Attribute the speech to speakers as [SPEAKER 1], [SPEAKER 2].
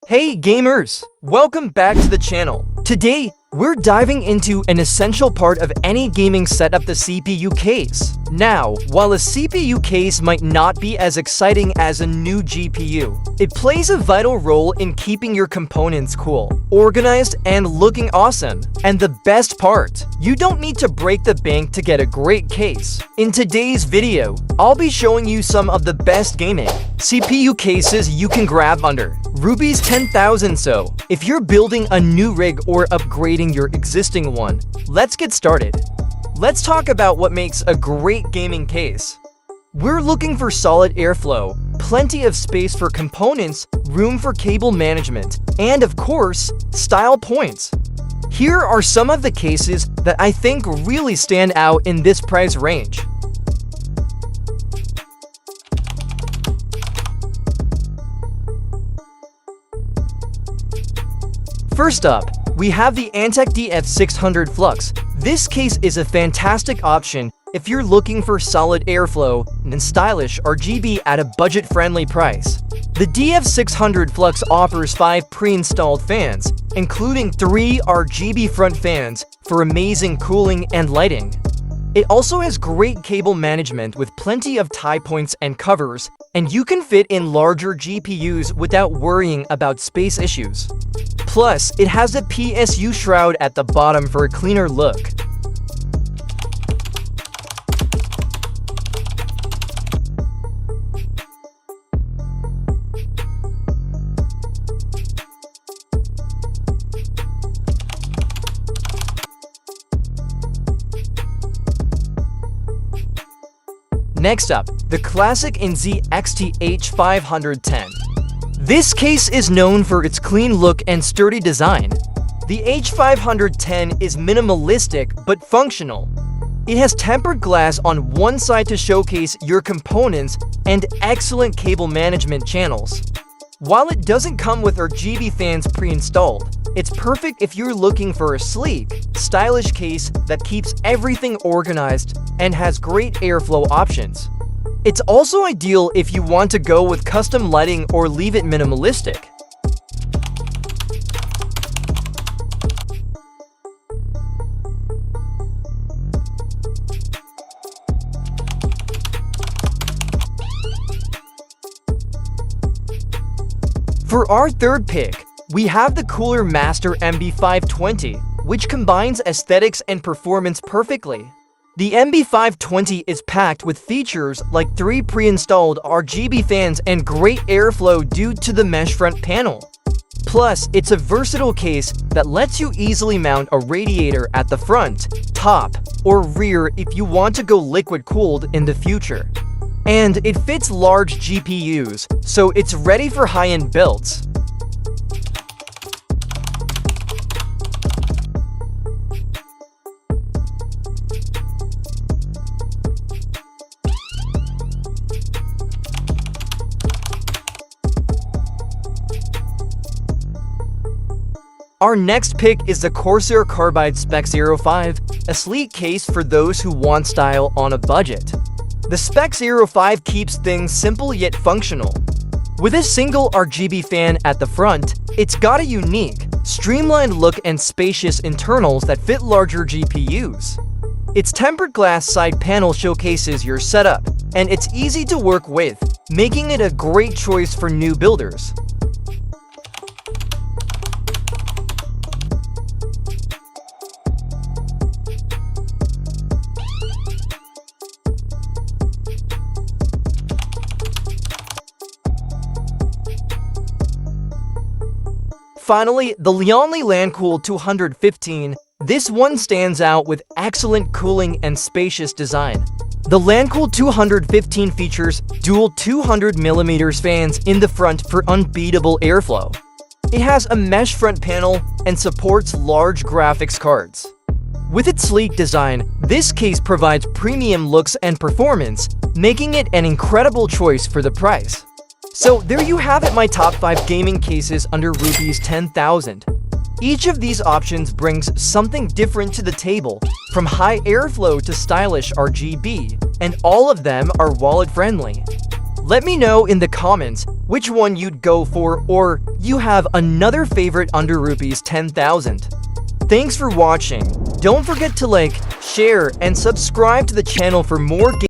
[SPEAKER 1] Hey gamers! Welcome back to the channel. Today, we're diving into an essential part of any gaming setup, the CPU case. Now, while a CPU case might not be as exciting as a new GPU, it plays a vital role in keeping your components cool, organized, and looking awesome. And the best part, you don't need to break the bank to get a great case. In today's video, I'll be showing you some of the best gaming CPU cases you can grab under Rupees 10,000. So, if you're building a new rig or upgrading your existing one, let's get started. Let's talk about what makes a great gaming case. We're looking for solid airflow, plenty of space for components, room for cable management, and of course, style points. Here are some of the cases that I think really stand out in this price range. First up, we have the Antec DF600 Flux. This case is a fantastic option if you're looking for solid airflow and stylish RGB at a budget-friendly price. The DF600 Flux offers 5 pre-installed fans, including 3 RGB front fans for amazing cooling and lighting. It also has great cable management with plenty of tie points and covers, and you can fit in larger GPUs without worrying about space issues. Plus, it has a PSU shroud at the bottom for a cleaner look. Next up, the classic NZXT H510. This case is known for its clean look and sturdy design. The H510 is minimalistic but functional. It has tempered glass on one side to showcase your components and excellent cable management channels. While it doesn't come with RGB fans pre-installed, it's perfect if you're looking for a sleek, stylish case that keeps everything organized and has great airflow options. It's also ideal if you want to go with custom lighting or leave it minimalistic. For our third pick, we have the Cooler Master MB520, which combines aesthetics and performance perfectly. The MB520 is packed with features like 3 pre-installed RGB fans and great airflow due to the mesh front panel. Plus, it's a versatile case that lets you easily mount a radiator at the front, top, or rear if you want to go liquid-cooled in the future. And it fits large GPUs, so it's ready for high-end builds. Our next pick is the Corsair Carbide Spec 05, a sleek case for those who want style on a budget. The Spec 05 keeps things simple yet functional. With a single RGB fan at the front, it's got a unique, streamlined look and spacious internals that fit larger GPUs. Its tempered glass side panel showcases your setup, and it's easy to work with, making it a great choice for new builders. Finally, the Lian Li Lancool 215. This one stands out with excellent cooling and spacious design. The Lancool 215 features dual 200mm fans in the front for unbeatable airflow. It has a mesh front panel and supports large graphics cards. With its sleek design, this case provides premium looks and performance, making it an incredible choice for the price. So there you have it, my top 5 gaming cases under Rupees 10,000. Each of these options brings something different to the table, from high airflow to stylish RGB, and all of them are wallet-friendly. Let me know in the comments which one you'd go for, or you have another favorite under rupees 10,000. Thanks for watching. Don't forget to like, share, and subscribe to the channel for more